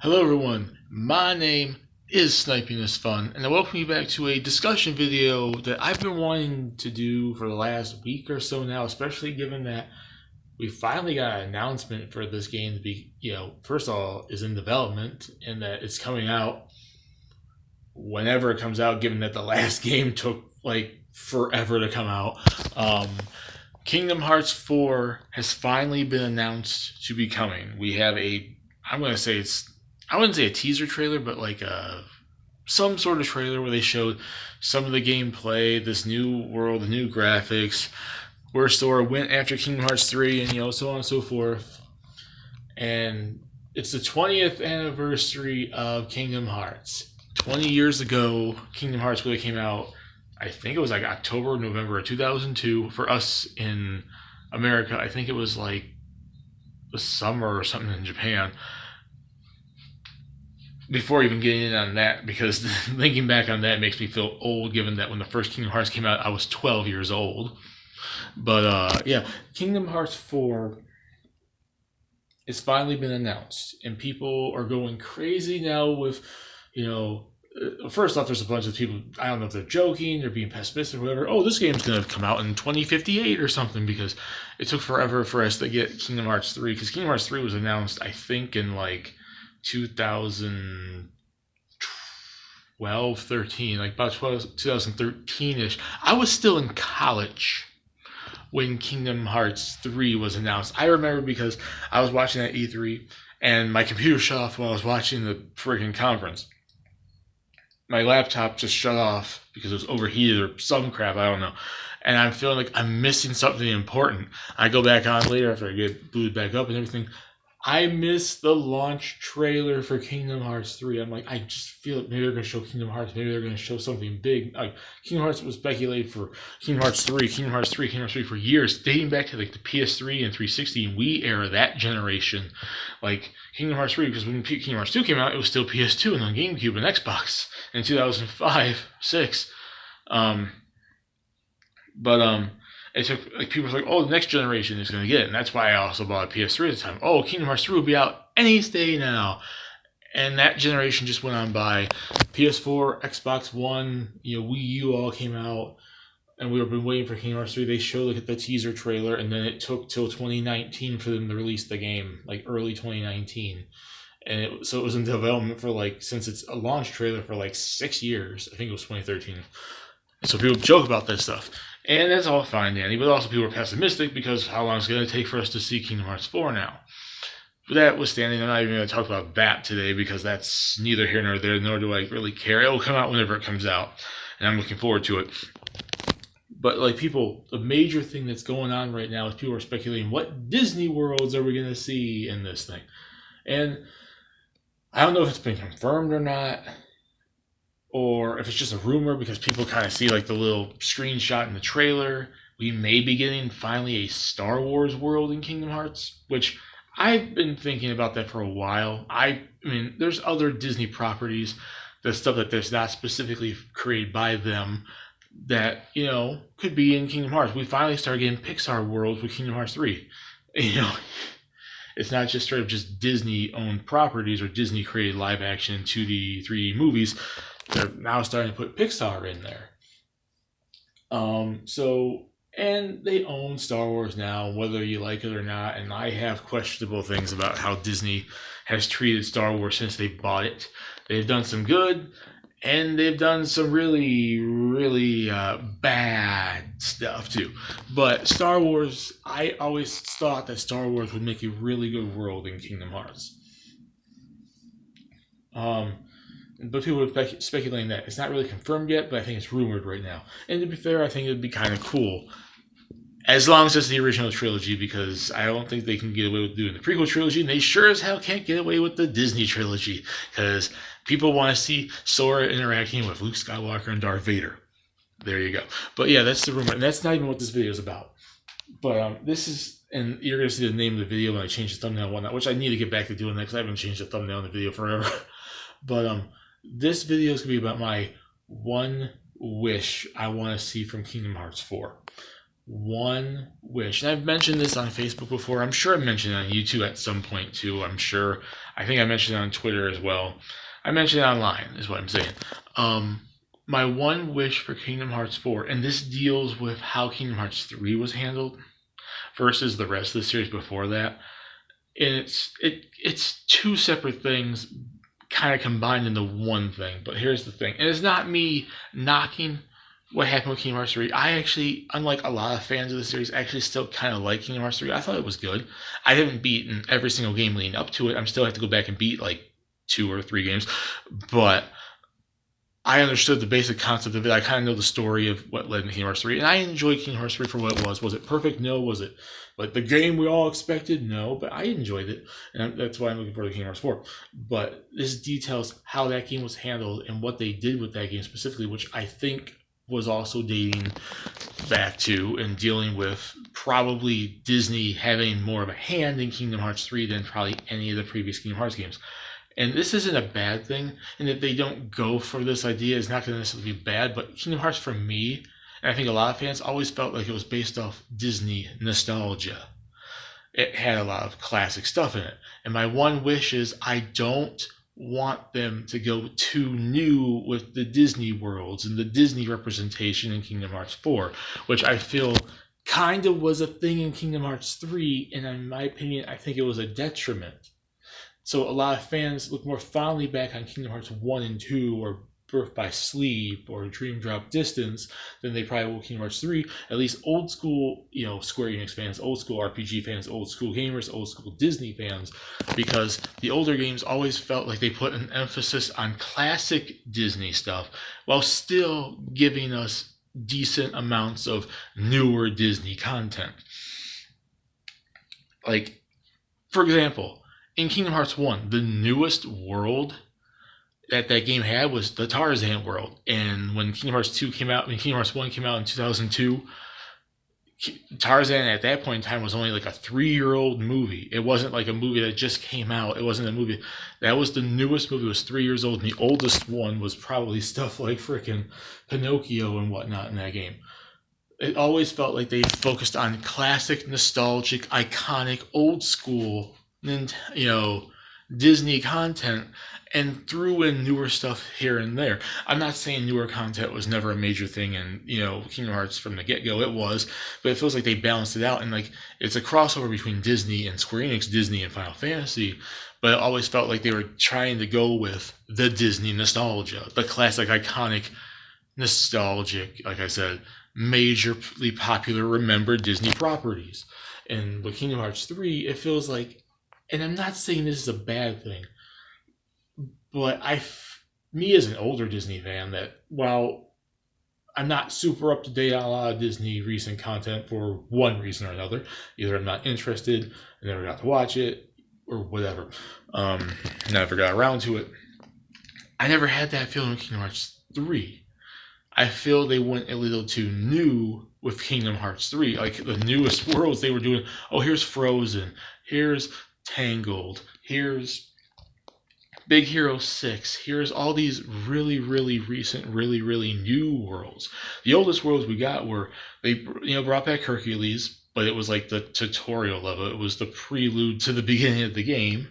Hello everyone, my name is Sniping is Fun, and I welcome you back to a discussion video that I've been wanting to do for the last week or so now, especially given that we finally got an announcement for this game to be, first of all, is in development and that it's coming out whenever it comes out, given that the last game took like forever to come out. Kingdom Hearts 4 has finally been announced to be coming. We have I'm going to say I wouldn't say a teaser trailer, but like some sort of trailer where they showed some of the gameplay, this new world, the new graphics, where Sora went after Kingdom Hearts 3, and so on and so forth. And it's the 20th anniversary of Kingdom Hearts. 20 years ago, Kingdom Hearts really came out. I think it was like October, November of 2002 for us in America. I think it was like the summer or something in Japan. Before even getting in on that, because thinking back on that makes me feel old, given that when the first Kingdom Hearts came out, I was 12 years old. But yeah, Kingdom Hearts 4 it's finally been announced, and people are going crazy now with, first off, there's a bunch of people, I don't know if they're joking, they're being pessimistic or whatever. Oh, this game's going to come out in 2058 or something, because it took forever for us to get Kingdom Hearts 3, because Kingdom Hearts 3 was announced, I think, in like 2012, 13, like about 2013-ish. I was still in college when Kingdom Hearts 3 was announced. I remember because I was watching at E3 and my computer shut off while I was watching the freaking conference. My laptop just shut off because it was overheated or some crap, I don't know. And I'm feeling like I'm missing something important. I go back on later after I get booted back up and everything. I missed the launch trailer for Kingdom Hearts 3. I'm like, I just feel like maybe they're going to show Kingdom Hearts. Maybe they're going to show something big. Like, Kingdom Hearts was speculated for Kingdom Hearts 3, Kingdom Hearts 3, Kingdom Hearts 3 for years, dating back to like the PS3 and 360 and Wii era, that generation. Like, Kingdom Hearts 3, because when Kingdom Hearts 2 came out, it was still PS2 and on GameCube and Xbox in 2005, 6. But it took, like, people were like, oh, the next generation is going to get it, and that's why I also bought a PS3 at the time. Oh, Kingdom Hearts 3 will be out any day now, and that generation just went on by. PS4, Xbox One, Wii U all came out, and we've been waiting for Kingdom Hearts 3. They showed like the teaser trailer, and then it took till 2019 for them to release the game, like early 2019. And so it was in development for like, since it's a launch trailer for like 6 years. I think it was 2013. So people joke about this stuff. And that's all fine, Danny, but also people are pessimistic because how long is it going to take for us to see Kingdom Hearts 4 now? But that withstanding, I'm not even going to talk about that today because that's neither here nor there, nor do I really care. It will come out whenever it comes out, and I'm looking forward to it. But like people, the major thing that's going on right now is people are speculating what Disney worlds are we going to see in this thing. And I don't know if it's been confirmed or not, or if it's just a rumor because people kind of see like the little screenshot in the trailer. We may be getting finally a Star Wars world in Kingdom Hearts, which I've been thinking about that for a while. I mean, there's other Disney properties, the stuff that there's not specifically created by them that, could be in Kingdom Hearts. We finally started getting Pixar worlds with Kingdom Hearts 3. It's not just sort of just Disney owned properties or Disney created live action 2D, 3D movies. They're now starting to put Pixar in there. And they own Star Wars now, whether you like it or not. And I have questionable things about how Disney has treated Star Wars since they bought it. They've done some good, and they've done some really, really bad stuff too. But Star Wars, I always thought that Star Wars would make a really good world in Kingdom Hearts. But people are speculating that it's not really confirmed yet, but I think it's rumored right now. And to be fair, I think it'd be kind of cool, as long as it's the original trilogy, because I don't think they can get away with doing the prequel trilogy, and they sure as hell can't get away with the Disney trilogy, because people want to see Sora interacting with Luke Skywalker and Darth Vader. There you go. But yeah, that's the rumor, and that's not even what this video is about. But this is, and you're going to see the name of the video when I change the thumbnail and whatnot, which I need to get back to doing that, because I haven't changed the thumbnail in the video forever. But this video is going to be about my one wish I want to see from Kingdom Hearts 4. one wish, and I've mentioned this on Facebook before. I'm sure I mentioned it on YouTube at some point too. I'm sure. I think I mentioned it on Twitter as well. I mentioned it online, is what I'm saying. My one wish for Kingdom Hearts 4, and this deals with how Kingdom Hearts 3 was handled versus the rest of the series before that. And it's two separate things kind of combined into one thing. But here's the thing, and it's not me knocking what happened with Kingdom Hearts 3. I actually, unlike a lot of fans of the series, actually still kind of like Kingdom Hearts 3. I thought it was good. I haven't beaten every single game leading up to it. I'm still have to go back and beat like 2 or 3 games, but I understood the basic concept of it. I kind of know the story of what led to Kingdom Hearts 3, and I enjoyed Kingdom Hearts 3 for what it was. Was it perfect? No. Was it like the game we all expected? No, but I enjoyed it, and that's why I'm looking forward to Kingdom Hearts 4. But this details how that game was handled and what they did with that game specifically, which I think was also dating back to and dealing with probably Disney having more of a hand in Kingdom Hearts 3 than probably any of the previous Kingdom Hearts games. And this isn't a bad thing, and if they don't go for this idea, it's not going to necessarily be bad, but Kingdom Hearts for me, and I think a lot of fans, always felt like it was based off Disney nostalgia. It had a lot of classic stuff in it. And my one wish is I don't want them to go too new with the Disney worlds and the Disney representation in Kingdom Hearts 4, which I feel kind of was a thing in Kingdom Hearts 3, and in my opinion, I think it was a detriment. So a lot of fans look more fondly back on Kingdom Hearts 1 and 2 or Birth by Sleep or Dream Drop Distance than they probably will Kingdom Hearts 3. At least old school, Square Enix fans, old school RPG fans, old school gamers, old school Disney fans, because the older games always felt like they put an emphasis on classic Disney stuff while still giving us decent amounts of newer Disney content. Like, for example, in Kingdom Hearts 1, the newest world that game had was the Tarzan world. And when Kingdom Hearts 2 came out, when Kingdom Hearts 1 came out in 2002, Tarzan at that point in time was only like a 3-year-old movie. It wasn't like a movie that just came out. It wasn't a movie. That was the newest movie. It was 3 years old. And the oldest one was probably stuff like freaking Pinocchio and whatnot in that game. It always felt like they focused on classic, nostalgic, iconic, old school Disney content and threw in newer stuff here and there. I'm not saying newer content was never a major thing in Kingdom Hearts from the get-go. It was, but it feels like they balanced it out, and like it's a crossover between Disney and Square Enix, Disney and Final Fantasy, but it always felt like they were trying to go with the Disney nostalgia, the classic, iconic, nostalgic, like I said, majorly popular, remembered Disney properties. And with Kingdom Hearts 3, it feels like, and I'm not saying this is a bad thing, but me as an older Disney fan, that while I'm not super up to date on a lot of Disney recent content for one reason or another, either I'm not interested, I never got to watch it, or whatever, never got around to it, I never had that feeling with Kingdom Hearts 3. I feel they went a little too new with Kingdom Hearts 3. Like the newest worlds they were doing, here's Frozen, here's Tangled, here's Big Hero 6, here's all these really, really recent, really, really new worlds. The oldest worlds we got were, they brought back Hercules, but it was like the tutorial level. It was the prelude to the beginning of the game.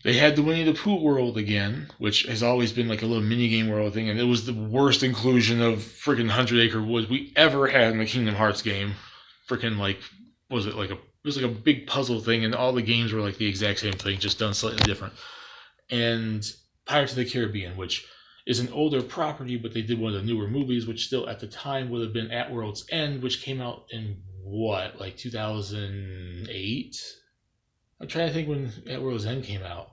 They had the Winnie the Pooh world again, which has always been like a little mini-game world thing, and it was the worst inclusion of freaking 100 Acre Woods we ever had in the Kingdom Hearts game. Freaking it was like a big puzzle thing, and all the games were like the exact same thing, just done slightly different. And Pirates of the Caribbean, which is an older property, but they did one of the newer movies, which still at the time would have been At World's End, which came out in like 2008? I'm trying to think when At World's End came out.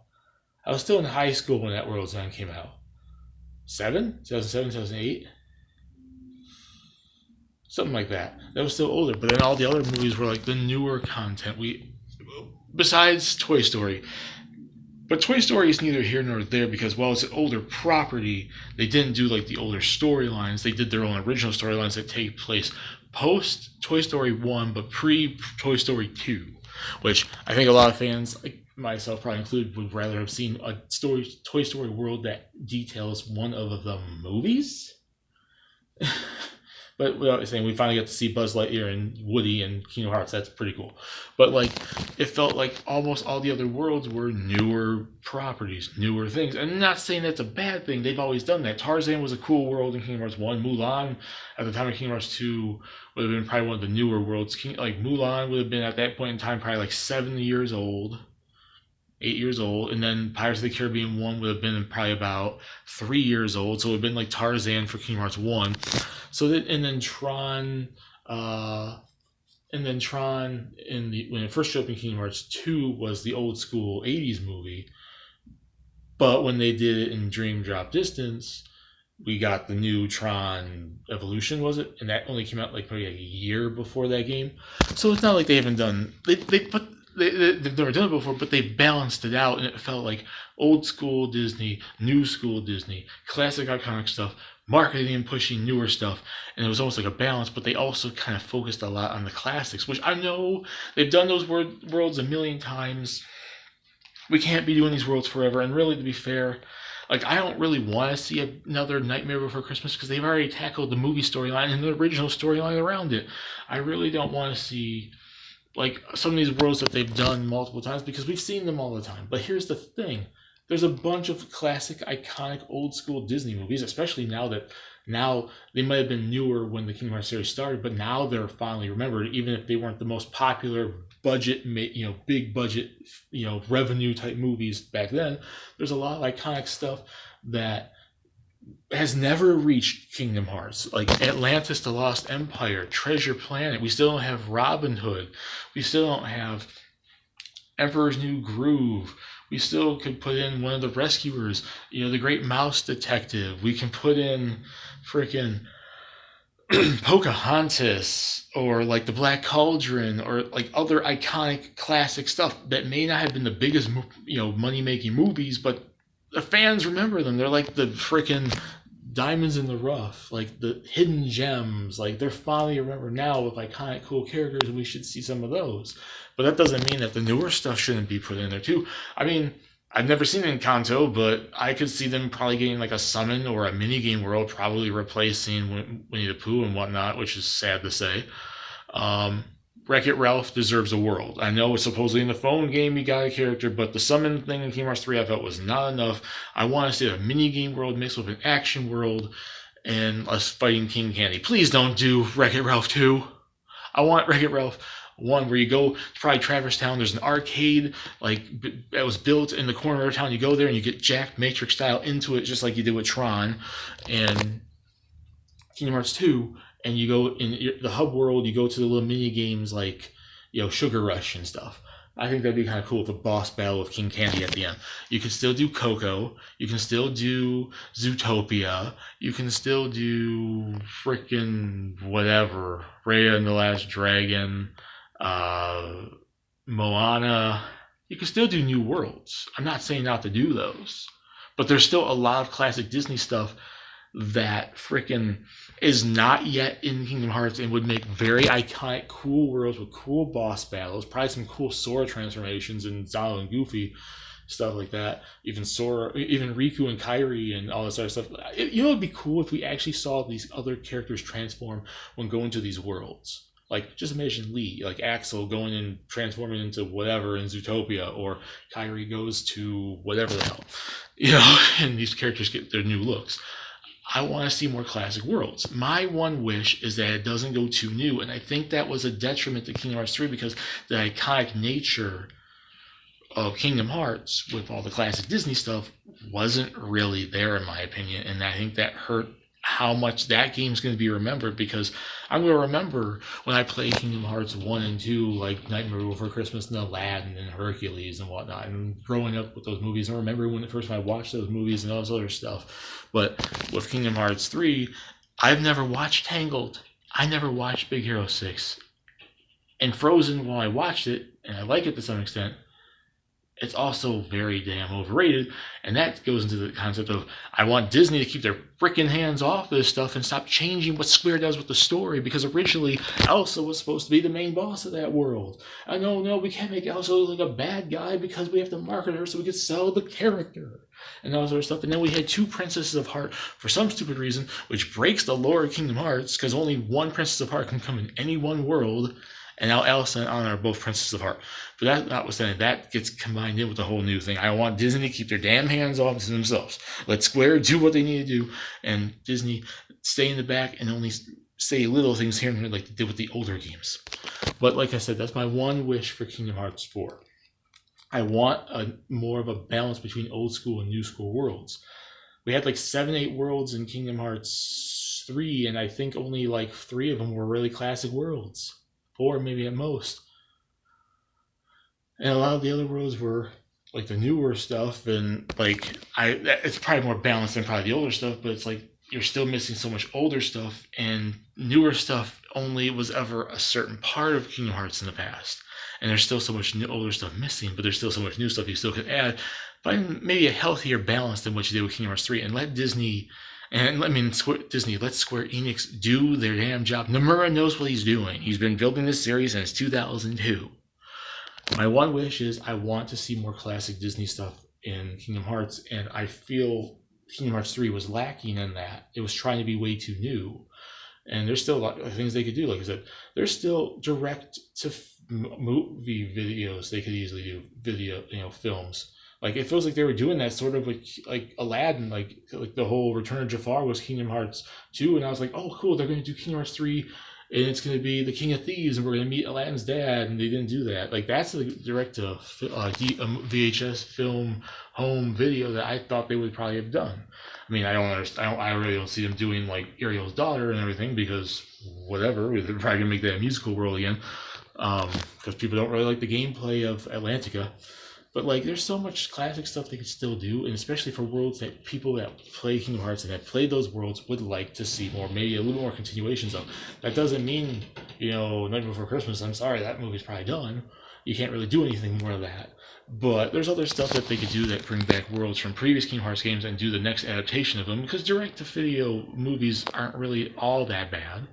I was still in high school when At World's End came out. 2007, 2008? Something like that. That was still older. But then all the other movies were like the newer content. Besides Toy Story. But Toy Story is neither here nor there, because while it's an older property, they didn't do like the older storylines. They did their own original storylines that take place post Toy Story 1, but pre Toy Story 2. Which I think a lot of fans, like myself probably included, would rather have seen a Toy Story world that details one of the movies. But without saying, we finally got to see Buzz Lightyear and Woody and Kingdom Hearts. That's pretty cool. But like, it felt like almost all the other worlds were newer properties, newer things. And I'm not saying that's a bad thing. They've always done that. Tarzan was a cool world in Kingdom Hearts 1. Mulan, at the time of Kingdom Hearts 2, would have been probably one of the newer worlds. Like Mulan would have been at that point in time probably like 7 years old. 8 years old, and then Pirates of the Caribbean 1 would have been probably about 3 years old, so it would have been like Tarzan for Kingdom Hearts 1. So that, and then Tron, when it first showed up in Kingdom Hearts 2 was the old school 80s movie. But when they did it in Dream Drop Distance, we got the new Tron Evolution, was it? And that only came out like probably a year before that game. So it's not like they haven't done, they've never done it before, but they balanced it out, and it felt like old school Disney, new school Disney, classic iconic stuff, marketing and pushing newer stuff, and it was almost like a balance. But they also kind of focused a lot on the classics, which I know they've done those worlds a million times. We can't be doing these worlds forever, and really, to be fair, like, I don't really want to see another Nightmare Before Christmas because they've already tackled the movie storyline and the original storyline around it. I really don't want to see like some of these worlds that they've done multiple times because we've seen them all the time. But here's the thing. There's a bunch of classic, iconic, old school Disney movies, especially now they might have been newer when the Kingdom Hearts series started, but now they're finally remembered, even if they weren't the most popular budget, big budget, revenue type movies back then. There's a lot of iconic stuff that has never reached Kingdom Hearts, like Atlantis, the Lost Empire, Treasure Planet. We still don't have Robin Hood. We still don't have Emperor's New Groove. We still could put in one of the Rescuers, the Great Mouse Detective. We can put in freaking Pocahontas, or like the Black Cauldron, or like other iconic classic stuff that may not have been the biggest money making movies, but the fans remember them. They're like the freaking diamonds in the rough, like the hidden gems. Like, they're finally remembered now with iconic, cool characters, and we should see some of those. But that doesn't mean that the newer stuff shouldn't be put in there too. I mean, I've never seen Encanto, but I could see them probably getting like a summon or a mini game world, probably replacing Winnie the Pooh and whatnot, which is sad to say. Wreck-It Ralph deserves a world. I know it's supposedly in the phone game you got a character, but the summon thing in Kingdom Hearts 3 I felt was not enough. I want to see a mini game world mixed with an action world and us fighting King Candy. Please don't do Wreck-It Ralph 2. I want Wreck-It Ralph 1 where you go to probably Traverse Town. There's an arcade like that was built in the corner of town. You go there and you get jacked Matrix style into it, just like you did with Tron and Kingdom Hearts 2. And you go in the hub world, you go to the little mini games like, Sugar Rush and stuff. I think that'd be kind of cool with a boss battle with King Candy at the end. You can still do Coco. You can still do Zootopia. You can still do freaking whatever. Raya and the Last Dragon. Moana. You can still do new worlds. I'm not saying not to do those. But there's still a lot of classic Disney stuff that freaking is not yet in Kingdom Hearts and would make very iconic, cool worlds with cool boss battles, probably some cool Sora transformations and Donald and Goofy, stuff like that. Even Sora, even Riku and Kairi and all this other stuff. It would be cool if we actually saw these other characters transform when going to these worlds. Like, just imagine Lee, like Axel going and transforming into whatever in Zootopia, or Kairi goes to whatever the hell, and these characters get their new looks. I want to see more classic worlds. My one wish is that it doesn't go too new, and I think that was a detriment to Kingdom Hearts 3 because the iconic nature of Kingdom Hearts with all the classic Disney stuff wasn't really there, in my opinion, and I think that hurt how much that game's going to be remembered, because I'm going to remember when I played Kingdom Hearts 1 and 2, like Nightmare Before Christmas and Aladdin and Hercules and whatnot, and growing up with those movies. I remember when the first time I watched those movies and all this other stuff. But with Kingdom Hearts 3, I've never watched Tangled. I never watched Big Hero 6. And Frozen, while I watched it, and I like it to some extent, it's also very damn overrated. And that goes into the concept of I want Disney to keep their freaking hands off this stuff and stop changing what Square does with the story, because originally Elsa was supposed to be the main boss of that world. I know, no, we can't make Elsa look like a bad guy because we have to market her so we can sell the character and all sort of stuff. And then we had two Princesses of Heart for some stupid reason, which breaks the lore of Kingdom Hearts, because only one Princess of Heart can come in any one world. And now Elsa and Anna are both Princesses of Heart. But that notwithstanding, that gets combined in with the whole new thing. I want Disney to keep their damn hands off to themselves. Let Square do what they need to do, and Disney stay in the back and only say little things here and there like they did with the older games. But like I said, that's my one wish for Kingdom Hearts 4. I want more of a balance between old school and new school worlds. We had like 7, 8 worlds in Kingdom Hearts 3, and I think only like 3 of them were really classic worlds. 4 maybe at most. And a lot of the other worlds were like the newer stuff, and like it's probably more balanced than probably the older stuff, but it's like you're still missing so much older stuff, and newer stuff only was ever a certain part of Kingdom Hearts in the past. And there's still so much older stuff missing, but there's still so much new stuff you still could add. Find maybe a healthier balance than what you did with Kingdom Hearts 3, and let Disney and Disney, let Square Enix do their damn job. Nomura knows what he's doing. He's been building this series since 2002. My one wish is I want to see more classic Disney stuff in Kingdom Hearts, and I feel Kingdom Hearts 3 was lacking in that. It was trying to be way too new. And there's still a lot of things they could do. Like I said, there's still direct to movie videos they could easily do, films. Like, it feels like they were doing that sort of like Aladdin, like the whole Return of Jafar was Kingdom Hearts 2, and I was like, oh, cool, they're going to do Kingdom Hearts 3, and it's going to be the King of Thieves, and we're going to meet Aladdin's dad, and they didn't do that. Like, that's a direct to VHS film home video that I thought they would probably have done. I mean, I really don't see them doing like Ariel's daughter and everything, because whatever, they're probably going to make that a musical world again, because people don't really like the gameplay of Atlantica. But like, there's so much classic stuff they could still do, and especially for worlds that people that play Kingdom Hearts and have played those worlds would like to see more, maybe a little more continuations of. That doesn't mean, Night Before Christmas, I'm sorry, that movie's probably done. You can't really do anything more of that. But there's other stuff that they could do that bring back worlds from previous Kingdom Hearts games and do the next adaptation of them, because direct-to-video movies aren't really all that bad.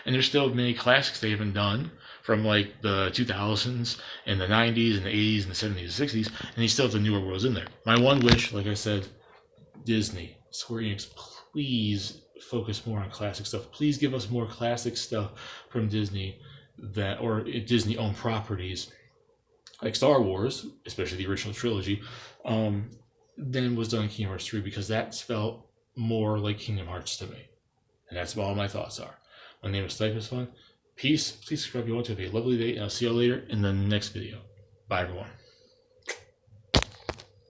And there's still many classics they haven't done from like the 2000s and the 90s and the 80s and the 70s and 60s, and they still have the newer worlds in there. My one wish, like I said, Disney, Square Enix, please focus more on classic stuff. Please give us more classic stuff from Disney or Disney-owned properties like Star Wars, especially the original trilogy, than was done in Kingdom Hearts 3, because that felt more like Kingdom Hearts to me. And that's all my thoughts are. My name is Typhus Fun. Peace. Please subscribe if you want to. Have a lovely day, and I'll see you all later in the next video. Bye, everyone.